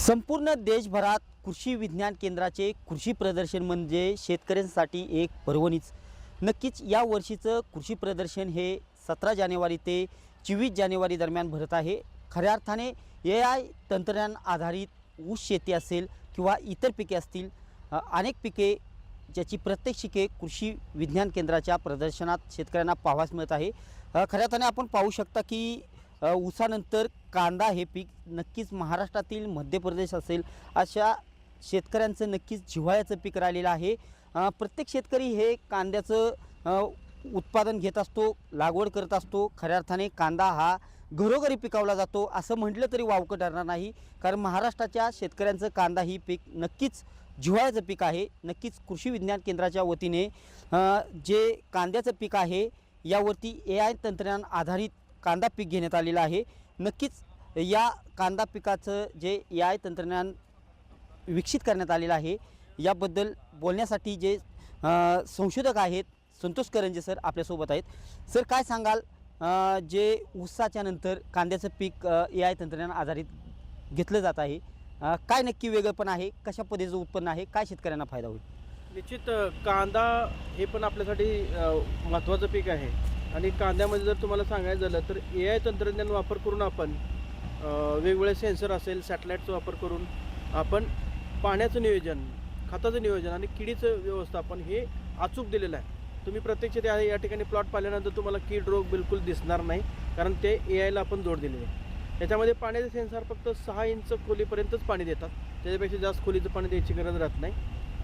संपूर्ण देशभरात कृषी विज्ञान केंद्राचे कृषी प्रदर्शन म्हणजे शेतकऱ्यांसाठी एक पर्वणीच। नक्कीच या वर्षीचं कृषी प्रदर्शन हे 17 जानेवारी ते 24 जानेवारी दरम्यान भरत आहे। खऱ्या अर्थाने AI तंत्रज्ञान आधारित ऊस शेती असेल किंवा इतर पिके असतील, अनेक पिके ज्याची प्रात्यक्षिके कृषी विज्ञान केंद्राच्या प्रदर्शनात शेतकऱ्यांना पाहावयास मिळत आहे। खऱ्या अर्थाने आपण पाहू शकता की ऊसानंतर कांदा हे पीक नक्कीच महाराष्ट्रातील मध्य प्रदेश असेल अशा शेतकऱ्यांचं नक्कीच जिव्हाळ्याचं पीक राहिलेलं आहे। प्रत्येक शेतकरी हे कांद्याचं उत्पादन घेत असतो, लागवड करत असतो। खऱ्या अर्थाने कांदा हा घरोघरी पिकवला जातो असं म्हटलं तरी वावगं ठरणार नाही, कारण महाराष्ट्राच्या शेतकऱ्यांचं कांदा ही पीक नक्कीच जिव्हाळ्याचं पीक आहे। नक्कीच कृषी विज्ञान केंद्राच्या वतीने जे कांद्याचं पीक आहे यावरती AI तंत्रज्ञान आधारित कांदा पीक घेण्यात आलेलं आहे। नक्कीच या कांदा पिकाचं जे AI तंत्रज्ञान विकसित करण्यात आलेलं आहे याबद्दल बोलण्यासाठी जे संशोधक आहेत संतोष करंजे सर आपल्यासोबत आहेत। सर काय सांगाल, जे ऊसाच्या नंतर कांद्याचं पीक AI तंत्रज्ञान आधारित घेतलं जात आहे, काय नक्की वेगळंपण आहे, कशा पद्धतीचं उत्पन्न आहे, काय शेतकऱ्यांना फायदा होईल? निश्चित कांदा हे पण आपल्यासाठी महत्त्वाचं पीक आहे आणि कांद्यामध्ये जर तुम्हाला सांगायचं झालं तर AI तंत्रज्ञान वापर करून आपण वेगवेगळे सेन्सर असेल, सॅटेलाईटचा वापर करून आपण पाण्याचं नियोजन, खताचं नियोजन आणि किडीचं व्यवस्थापन हे अचूक दिलेलं आहे। तुम्ही प्रत्यक्षात या ठिकाणी प्लॉट पाहिल्यानंतर तुम्हाला कीड रोग बिलकुल दिसणार नाही, कारण ते AIला आपण जोड दिलेले आहे। त्याच्यामध्ये पाण्याचे सेन्सर फक्त 6 इंच खोलीपर्यंतच पाणी देतात, त्याच्यापेक्षा जास्त खोलीचं पाणी द्यायची गरज राहत नाही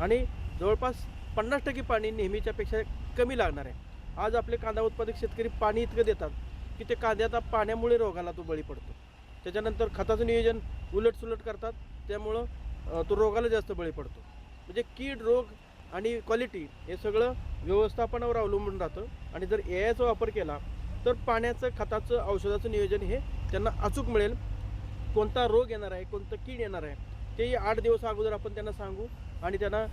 आणि जवळपास 50% पाणी नेहमीच्यापेक्षा कमी लागणार आहे। आज आपले कांदा उत्पादक शेतकरी पाणी इतकं देतात की ते कांद्याचा पाण्यामुळे रोगाला तो बळी पडतो। त्याच्यानंतर खताचं नियोजन उलटसुलट करतात, त्यामुळं तो रोगाला जास्त बळी पडतो। म्हणजे कीड रोग आणि क्वालिटी हे सगळं व्यवस्थापनावर अवलंबून राहतं आणि जर AIचा वापर केला तर पाण्याचं, खताचं, औषधाचं नियोजन हे त्यांना अचूक मिळेल। कोणता रोग येणार आहे, कोणतं कीड येणार आहे ते 8 दिवस अगोदर आपण त्यांना सांगू आणि त्यांना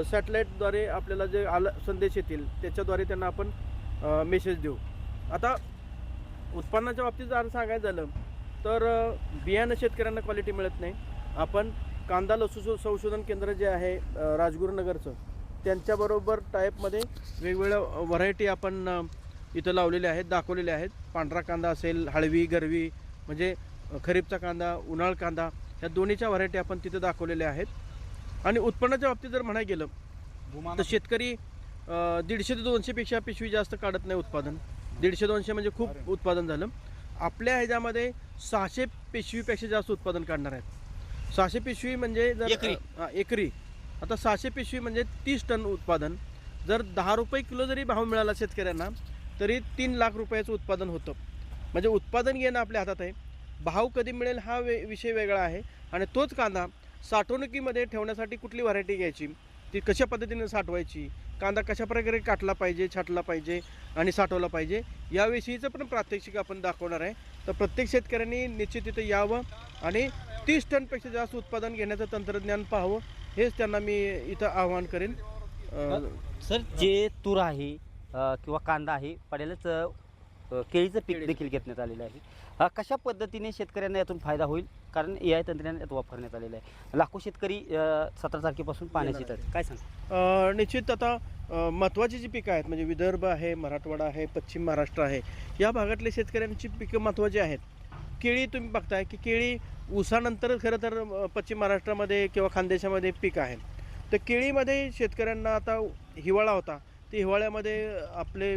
सॅटेलाईटद्वारे आपल्याला जे संदेश येतील त्याच्याद्वारे त्यांना आपण मेसेज देऊ। आता उत्पन्नाच्या बाबतीत जर सांगायचं झालं तर बियाणं शेतकऱ्यांना क्वालिटी मिळत नाही। आपण कांदा लसू संशोधन केंद्र जे आहे राजगुरुनगरचं, त्यांच्याबरोबर टाईपमध्ये वेगवेगळ्या व्हरायटी आपण इथं लावलेल्या आहेत, दाखवलेल्या आहेत। पांढरा कांदा असेल, हळवी, गरवी म्हणजे खरीपचा कांदा, उन्हाळ कांदा, ह्या दोन्हीच्या व्हरायटी आपण तिथं दाखवलेल्या आहेत। आणि उत्पन्नाच्या बाबतीत जर म्हणायला गेलं तर शेतकरी 150 ते 200 पेक्षा पिशवी जास्त काढत नाही उत्पादन। 150-200 म्हणजे खूप उत्पादन झालं। आपल्या ह्याच्यामध्ये 600 पिशवीपेक्षा जास्त उत्पादन काढणार आहेत। 600 पिशवी म्हणजे जर एकरी आता 600 पिशवी म्हणजे 30 टन उत्पादन। जर 10 रुपये किलो जरी भाव मिळाला शेतकऱ्यांना तरी 3 लाख रुपयाचं उत्पादन होतं। म्हणजे उत्पादन घेणं आपल्या हातात आहे, भाव कधी मिळेल हा विषय वेगळा आहे। आणि तोच कांदा साठवणुकीमध्ये ठेवण्यासाठी कुठली व्हरायटी घ्यायची, ती कशा पद्धतीने साठवायची, कांदा कशा प्रकारे काटला पाहिजे, छाटला पाहिजे आणि साठवला पाहिजे, याविषयीचं पण प्रात्यक्षिक आपण दाखवणार आहे। तर प्रत्येक शेतकऱ्यांनी निश्चित इथं यावं आणि 30 टनपेक्षा जास्त उत्पादन घेण्याचं तंत्रज्ञान पाहावं, हेच त्यांना मी इथं आवाहन करेन। सर, जे तूर आहे किंवा कांदा आहे, पडेलच केळीचं पीक देखील घेण्यात आलेलं आहे। कशा पद्धतीने शेतकऱ्यांना यातून फायदा होईल, कारण AI तंत्रज्ञान यात वापरण्यात आलेलं आहे। लाखो शेतकरी 17 तारखेपासून पाण्याची येतात, काय सांगा? निश्चित आता महत्त्वाची जी पिकं आहेत म्हणजे विदर्भ आहे, मराठवाडा आहे, पश्चिम महाराष्ट्र आहे, या भागातले शेतकऱ्यांची पिकं महत्त्वाची आहेत। केळी तुम्ही बघताय की केळी ऊसानंतर खरं तर पश्चिम महाराष्ट्रामध्ये किंवा खानदेशामध्ये पीक आहे। तर केळीमध्ये शेतकऱ्यांना आता हिवाळा होता, ते हिवाळ्यामध्ये आपले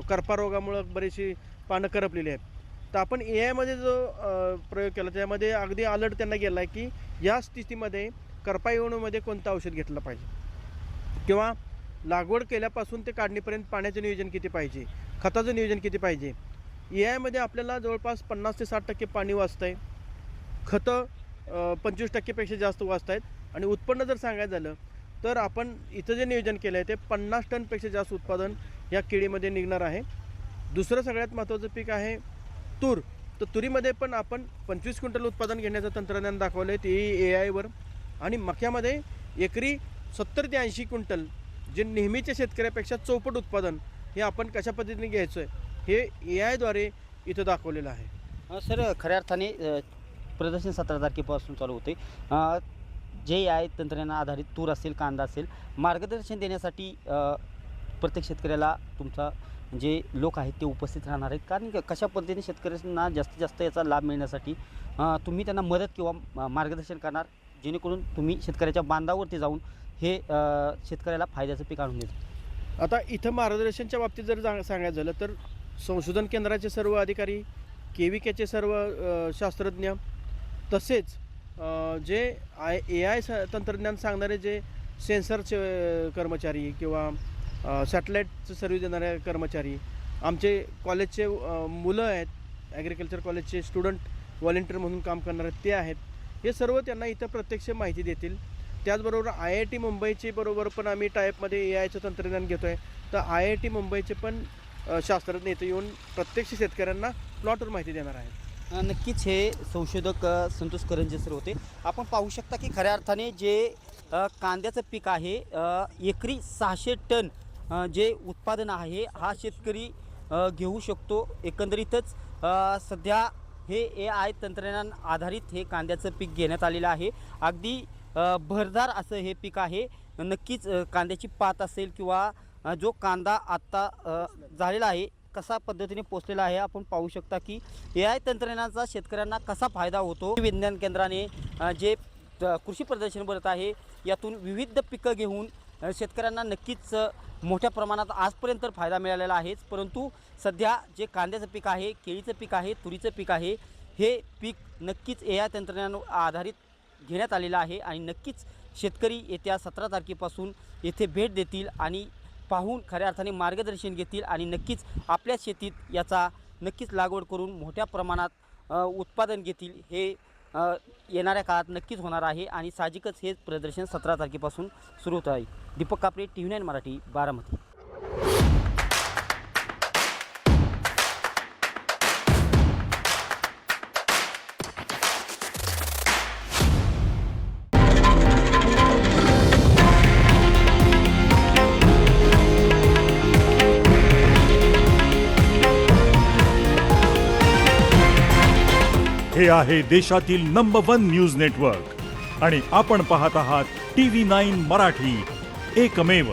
करपा रोगामुळं बरीचशी पानं करपलेली आहेत। तर आपण AIमध्ये जो प्रयोग केला त्यामध्ये अगदी अलर्ट त्यांना गेला आहे की या स्थितीमध्ये करपा येऊनमध्ये कोणतं औषध घेतलं पाहिजे किंवा लागवड केल्यापासून ते काढणीपर्यंत पाण्याचं नियोजन किती पाहिजे, खताचं नियोजन किती पाहिजे। AIमध्ये आपल्याला जवळपास 50 ते 60% पाणी वाचतं आहे, खतं 25% पेक्षा जास्त वाचत आहेत आणि उत्पन्न जर सांगायचं झालं तर आपण इथं जे नियोजन केलं आहे ते 50 टनपेक्षा जास्त उत्पादन या केळीमध्ये निघणार आहे। दुसरं सगळ्यात महत्त्वाचं पीक आहे तूर। तर तुरीमध्ये पण आपण 25 क्विंटल उत्पादन घेण्याचं तंत्रज्ञान दाखवलं आहे, तेही AIवर। आणि मक्यामध्ये एकरी 70 ते 80 क्विंटल, जे नेहमीच्या शेतकऱ्यापेक्षा चौपट उत्पादन हे आपण कशा पद्धतीने घ्यायचं आहे हे AIद्वारे इथं दाखवलेलं आहे। सर, खऱ्या अर्थाने प्रदर्शन 17 तारखेपासून चालू होते. जे AI तंत्रज्ञान आधारित तूर असेल, कांदा असेल, मार्गदर्शन देण्यासाठी प्रत्येक शेतकऱ्याला तुमचा जे लोक आहेत ते उपस्थित राहणार आहेत. कारण कशा पद्धतीने शेतकऱ्यांना जास्तीत जास्त याचा लाभ मिळण्यासाठी तुम्ही त्यांना मदत किंवा मार्गदर्शन करणार, जेणेकरून तुम्ही शेतकऱ्याच्या बांधावरती जाऊन हे शेतकऱ्याला फायद्याचं पीक आणून देतो. आता इथं मार्गदर्शनच्या बाबतीत जर सांगायचं झालं तर संशोधन केंद्राचे सर्व अधिकारी, KVKचे सर्व शास्त्रज्ञ, तसेच जे AI तंत्रज्ञान सांगणारे जे सेन्सरचे कर्मचारी किंवा सॅटेलाईटचं सर्व्हिस देणारे कर्मचारी, आमचे कॉलेजचे मुलं आहेत, ॲग्रिकल्चर कॉलेजचे स्टुडंट व्हॉलेंटियर म्हणून काम करणारे ते आहेत. हे सर्व त्यांना इथं प्रत्यक्ष माहिती देतील. त्याचबरोबर IIT मुंबईचे बरोबर पण आम्ही टाईपमध्ये AIचं तंत्रज्ञान घेतो आहे. तर IIT मुंबईचे पण शास्त्रज्ञ इथं येऊन प्रत्यक्ष शेतकऱ्यांना प्लॉटवर माहिती देणार आहेत. नक्कीच हे संशोधक संतोष करंजे सर होते. आपण पाहू शकता की खऱ्या अर्थाने जे कांद्याचं पीक आहे, एकरी 600 टन जे उत्पादन आहे हा शेतकरी घेऊ शकतो. एकंदरीतच सध्या हे AI तंत्रज्ञान आधारित हे कांद्याचं पीक घेण्यात आलेलं आहे. अगदी भरदार असं हे पीक आहे. नक्कीच कांद्याची पात असेल किंवा जो कांदा आत्ता झालेला आहे कसा पद्धतीने पोचलेला आहे आपण पाहू शकता की AI तंत्रज्ञानाचा शेतकऱ्यांना कसा फायदा होतो. विज्ञान केंद्राने जे कृषी प्रदर्शन भरत आहे यातून विविध पिकं घेऊन शेतकऱ्यांना नक्कीच मोठ्या प्रमाणात आजपर्यंत फायदा मिळालेला आहेच. परंतु सध्या जे कांद्याचं पीक आहे, केळीचं पीक आहे, तुरीचं पीक आहे, हे पीक नक्कीच AI तंत्रज्ञान आधारित घेण्यात आलेलं आहे आणि नक्कीच शेतकरी येत्या 17 तारखेपासून येथे भेट देतील आणि पाहून खऱ्या अर्थाने मार्गदर्शन घेतील आणि नक्कीच आपल्या शेतीत याचा नक्कीच लागवड करून मोठ्या प्रमाणात उत्पादन घेतील. हे येणाऱ्या काळात नक्कीच होणार आहे आणि साहजिकच हे प्रदर्शन 17 तारखेपासून सुरू होत आहे. दीपक कापरे, TV9 मराठी, बारामती. हे आहे देशातील नंबर 1 न्यूज नेटवर्क आणि आपण पाहत आहात TV9 मराठी, एकमेव.